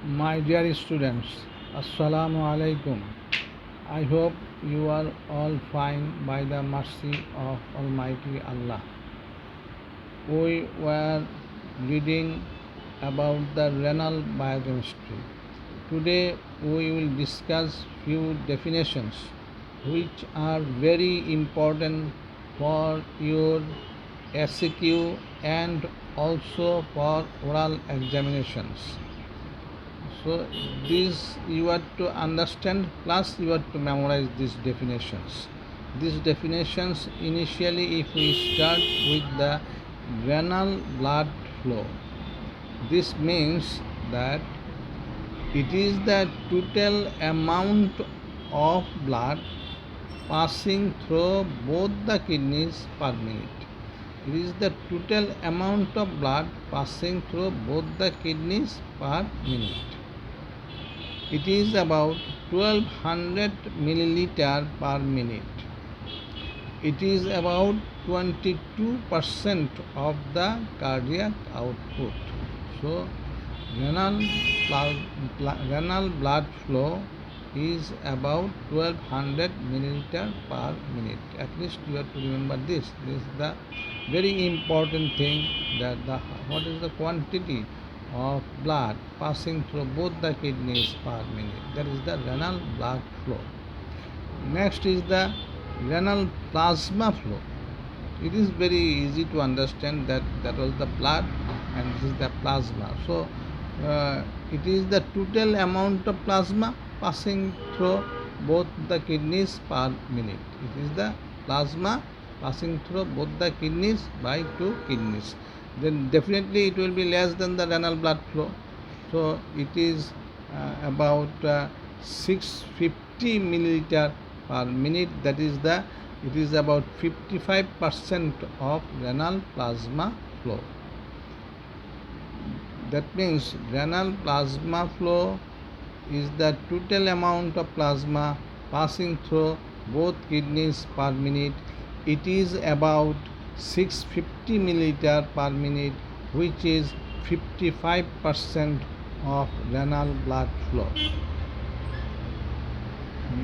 My dear students, Assalamu alaikum. I hope you are all fine by the mercy of Almighty Allah. We were reading about the renal biochemistry. Today we will discuss few definitions which are very important for your SQ and also for oral examinations. So this you have to understand, plus you have to memorize these definitions. These definitions initially, if we start with the renal blood flow, this means that it is the total amount of blood passing through both the kidneys per minute. It is the total amount of blood passing through both the kidneys per minute. It is about 1200 milliliter per minute. It is about 22% of the cardiac output. So, renal blood flow is about 1200 milliliter per minute. At least you have to remember this. This is the very important thing, that what is the quantity of blood passing through both the kidneys per minute. That is the renal blood flow. Next is the renal plasma flow. It is very easy to understand that was the blood and this is the plasma. So it is the total amount of plasma passing through both the kidneys per minute. It is the plasma passing through both the kidneys by two kidneys. Then definitely it will be less than the renal blood flow. So it is about 650 milliliter per minute. That is it is about 55% of renal plasma flow. That means renal plasma flow is the total amount of plasma passing through both kidneys per minute. It is about 650 milliliter per minute, which is 55% of renal blood flow.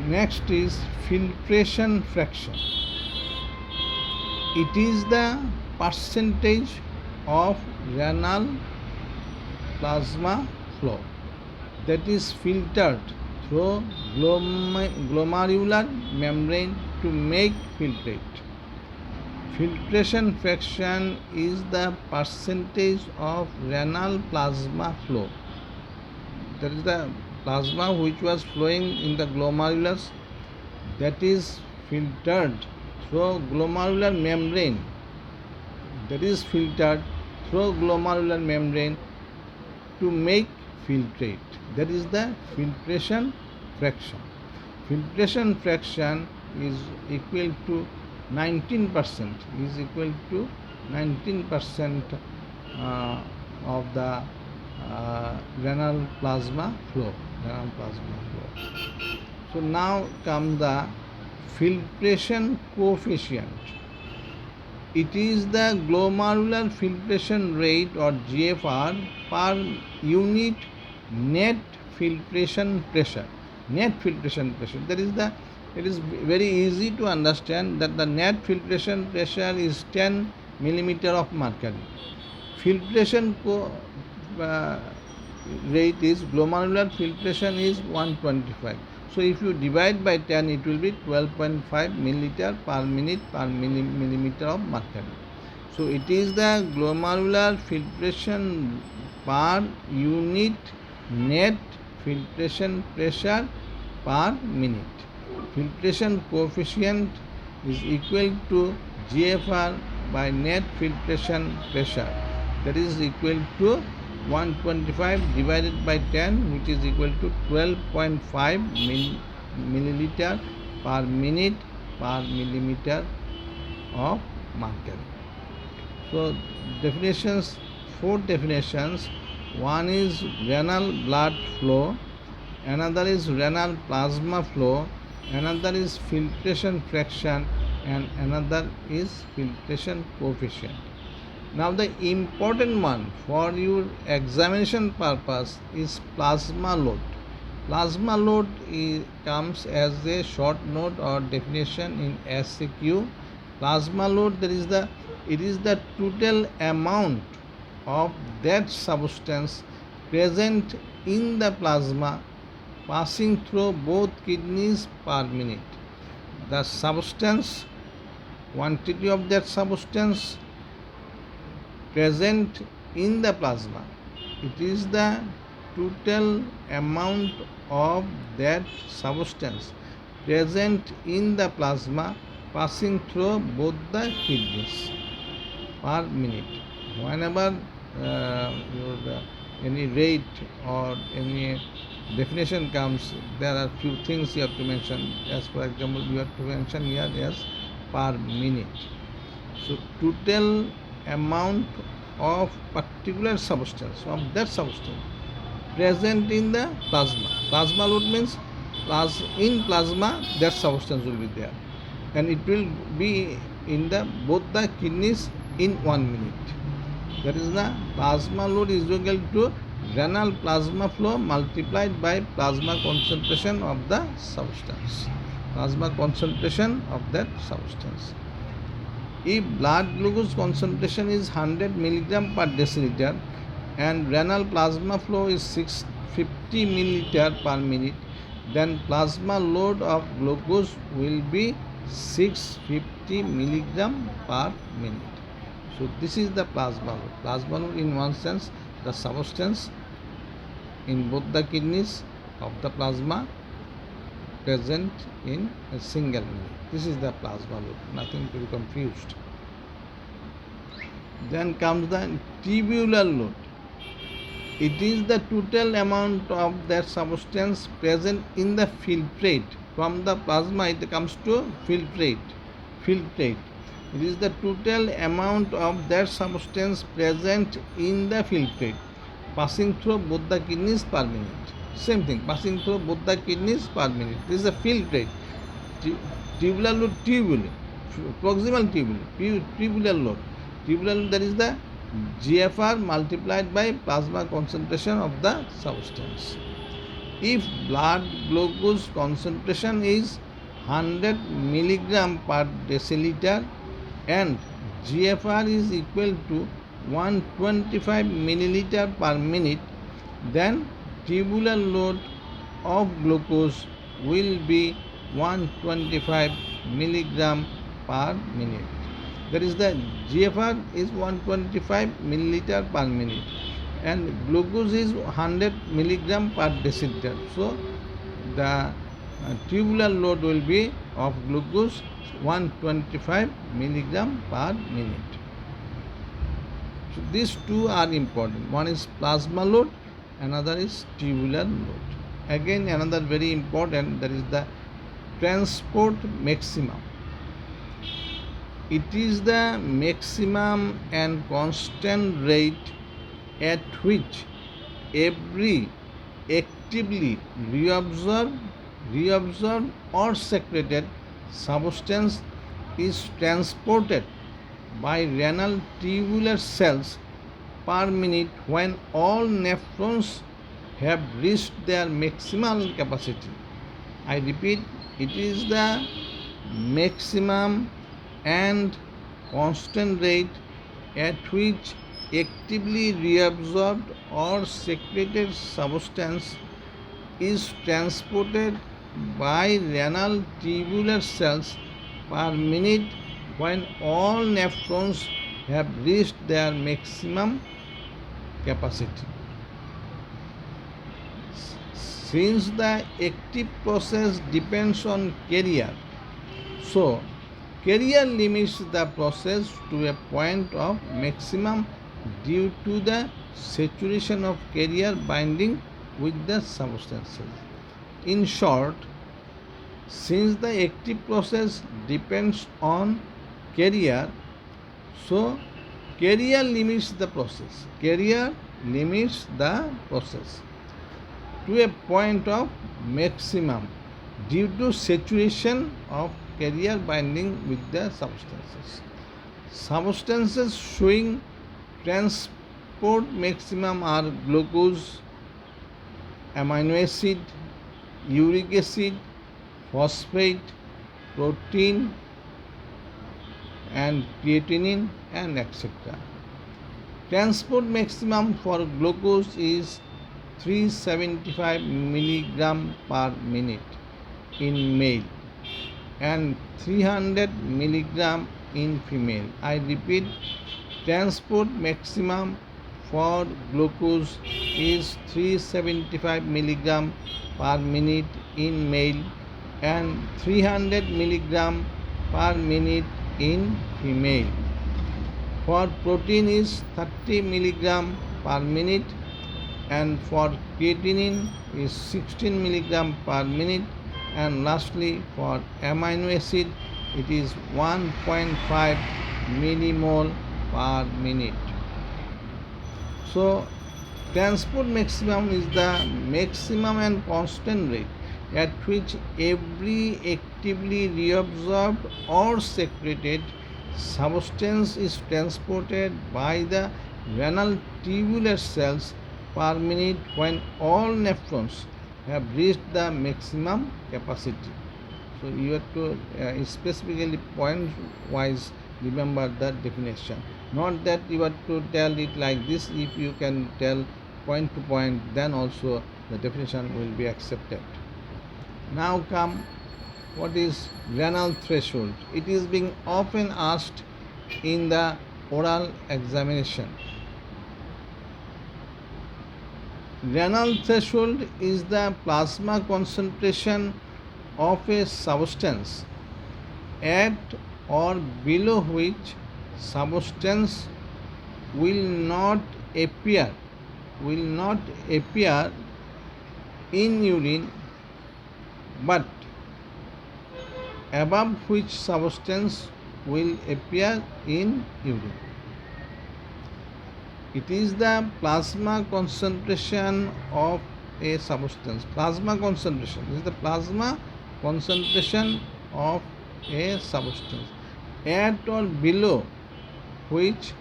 Next is filtration fraction. It is the percentage of renal plasma flow that is filtered through glomerular membrane to make filtrate. Filtration fraction is the percentage of renal plasma flow. That is the plasma which was flowing in the glomerulus, that is filtered through glomerular membrane. That is filtered through glomerular membrane to make filtrate. That is the filtration fraction. Filtration fraction is equal to 19%, is equal to 19% of the renal plasma flow. So now comes the filtration coefficient. It is the glomerular filtration rate, or GFR, per unit net filtration pressure. Net filtration pressure. It is very easy to understand that the net filtration pressure is 10 millimeter of mercury. Filtration rate is, glomerular filtration is 125. So if you divide by 10, it will be 12.5 milliliter per minute per millimeter of mercury. So it is the glomerular filtration per unit net filtration pressure per minute. Filtration coefficient is equal to GFR by net filtration pressure. That is equal to 125 divided by 10, which is equal to 12.5 milliliter per minute per millimeter of mercury. So definitions, 4 definitions. One is renal blood flow, another is renal plasma flow, another is filtration fraction, and another is filtration coefficient. Now the important one for your examination purpose is plasma load. Plasma load comes as a short note or definition in SCQ. Plasma load, it is the total amount of that substance present in the plasma passing through both kidneys per minute. The substance, quantity of that substance present in the plasma, it is the total amount of that substance present in the plasma passing through both the kidneys per minute. Whenever any rate or any definition comes, there are few things you have to mention. As for example, you have to mention here as per minute. So total amount of particular substance, of that substance present in the plasma. Plasma load means in plasma that substance will be there, and it will be in the both the kidneys in 1 minute. That is the plasma load is equal to renal plasma flow multiplied by plasma concentration of the substance. Plasma concentration of that substance. If blood glucose concentration is 100 milligram per deciliter and renal plasma flow is 650 milliliter per minute, then plasma load of glucose will be 650 milligram per minute. So this is the plasma load. Plasma load in one sense, the substance in both the kidneys of the plasma present in a single minute. This is the plasma load, nothing to be confused. Then comes the tubular load. It is the total amount of that substance present in the filtrate. From the plasma it comes to filtrate. It is the total amount of that substance present in the filtrate passing through both the kidneys per minute. Same thing, passing through both the kidneys per minute. This is a filtrate. Tubular load, proximal tubular load. Tubular load, that is the GFR multiplied by plasma concentration of the substance. If blood glucose concentration is 100 milligram per deciliter and GFR is equal to 125 milliliter per minute, then tubular load of glucose will be 125 milligram per minute. That is the GFR is 125 milliliter per minute and glucose is 100 milligram per deciliter. So the tubular load will be of glucose 125 milligram per minute. So these two are important. One is plasma load, another is tubular load. Again another very important, that is the transport maximum. It is the maximum and constant rate at which every actively reabsorbed or secreted substance is transported by renal tubular cells per minute when all nephrons have reached their maximal capacity. I repeat, it is the maximum and constant rate at which actively reabsorbed or secreted substance is transported by renal tubular cells per minute when all nephrons have reached their maximum capacity. Since the active process depends on carrier, so carrier limits the process to a point of maximum due to the saturation of carrier binding with the substances. In short, since the active process depends on carrier, so carrier limits the process. Carrier limits the process to a point of maximum due to saturation of carrier binding with the substances. Substances showing Transport maximum are glucose, amino acid, uric acid, phosphate, protein, and creatinine, and etc. Transport maximum for glucose is 375 milligram per minute in male and 300 milligram in female. I repeat, transport maximum for glucose is 375 milligram per minute in male and 300 milligram per minute in female. For protein is 30 milligram per minute and for creatinine is 16 milligram per minute, and lastly for amino acid it is 1.5 millimole per minute. So transport maximum is the maximum and constant rate at which every actively reabsorbed or secreted substance is transported by the renal tubular cells per minute when all nephrons have reached the maximum capacity. So you have to specifically point wise remember the definition. Not that you have to tell it like this. If you can tell point to point, then also the definition will be accepted. Now come what is renal threshold. It is being often asked in the oral examination. Renal threshold is the plasma concentration of a substance at or below which substance will not appear in urine, but above which substance will appear in urine. It is the plasma concentration of a substance. Plasma concentration is the plasma concentration of a substance at or below which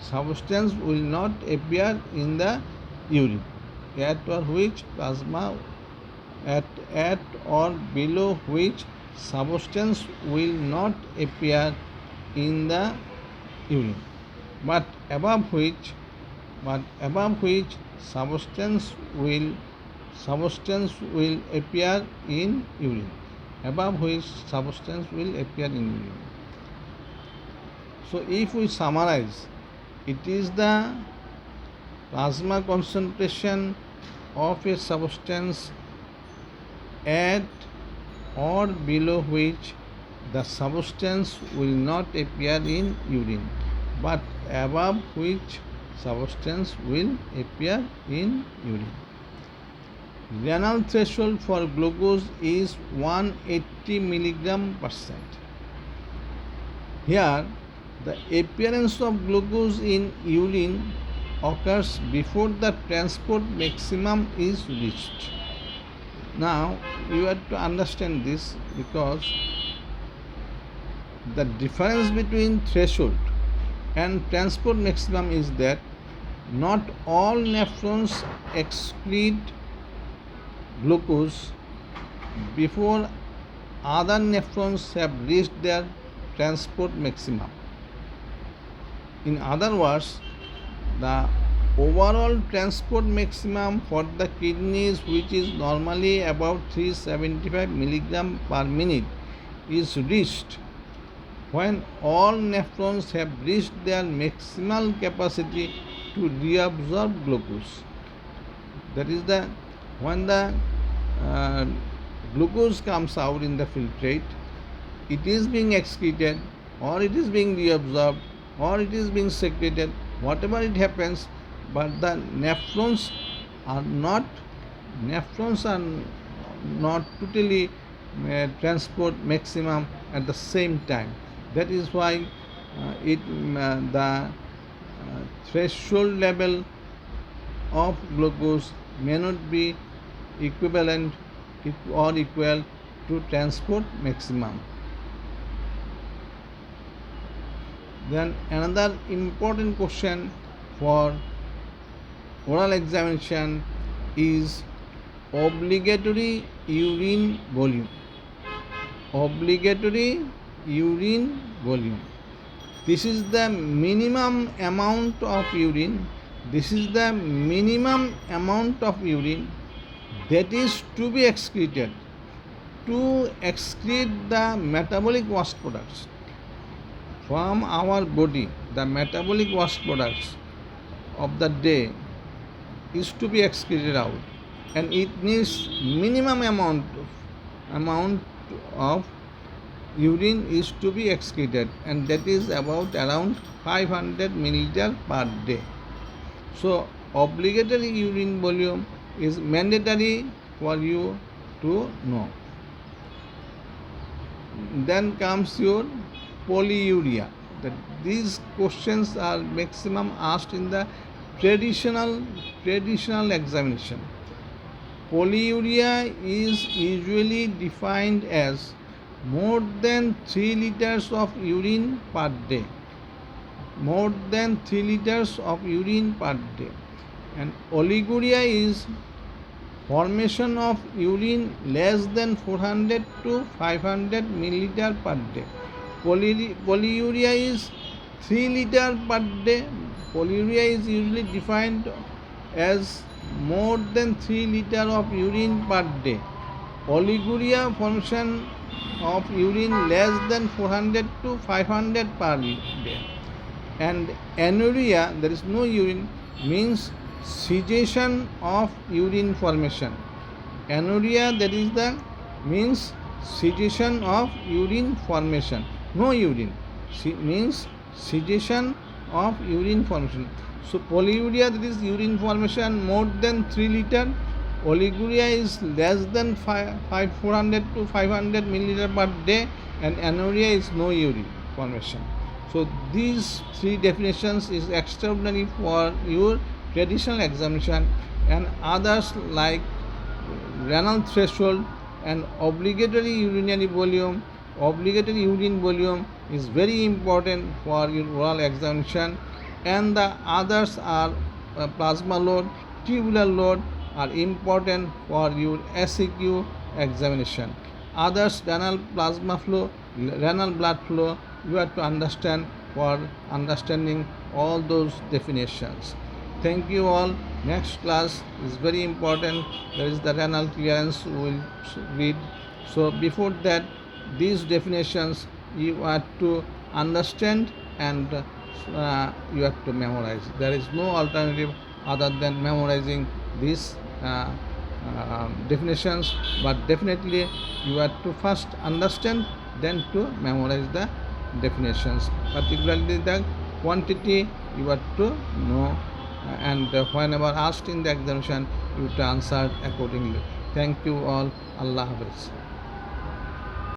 substance will not appear in the urine. At or below which substance will not appear in the urine, but above which substance will appear in urine. Above which substance will appear in urine. So if we summarize, it is the plasma concentration of a substance at or below which the substance will not appear in urine, but above which substance will appear in urine. Renal threshold for glucose is 180 milligram percent. Here, the appearance of glucose in urine occurs before the transport maximum is reached. Now, you have to understand this, because the difference between threshold and transport maximum is that not all nephrons excrete glucose before other nephrons have reached their transport maximum. In other words, the overall transport maximum for the kidneys, which is normally about 375 milligram per minute, is reached when all nephrons have reached their maximal capacity to reabsorb glucose. That is when the glucose comes out in the filtrate, it is being excreted, or it is being reabsorbed, or it is being secreted, whatever it happens, but the nephrons are not totally transport maximum at the same time. That is why the threshold level of glucose may not be equivalent or equal to transport maximum. Then another important question for oral examination is obligatory urine volume. Obligatory urine volume. This is the minimum amount of urine. This is the minimum amount of urine that is to be excreted to excrete the metabolic waste products from our body. The metabolic waste products of the day is to be excreted out, and it needs minimum amount of urine is to be excreted, and that is about around 500 milliliter per day. So obligatory urine volume is mandatory for you to know. Then comes your polyuria. These questions are maximum asked in the traditional examination. Polyuria is usually defined as more than 3 liters of urine per day. More than 3 liters of urine per day. And oliguria is formation of urine less than 400 to 500 milliliter per day. Polyuria is 3 liter per day. Polyuria is usually defined as more than 3 liter of urine per day. Oliguria, formation of urine less than 400 to 500 per day. And anuria, there is no urine, means cessation of urine formation. Anuria, that is the means cessation of urine formation. No urine means cessation of urine formation. So polyuria, that is urine formation more than 3 liter. Oliguria is less than 400 to 500 milliliter per day, and anuria is no urine formation. So these three definitions is extraordinary for your traditional examination, and others like renal threshold and obligatory urinary volume. Obligatory urine volume is very important for your oral examination, and the others are plasma load, tubular load are important for your SEQ examination. Others, renal plasma flow, renal blood flow, you have to understand for understanding all those definitions. Thank you all. Next class is very important. There is the renal clearance we will read. So before that, these definitions you have to understand, and you have to memorize. There is no alternative other than memorizing these definitions, but definitely you have to first understand, then to memorize the definitions. Particularly the quantity you have to know, and whenever asked in the examination you have to answer accordingly. Thank you all. Allah Hafiz.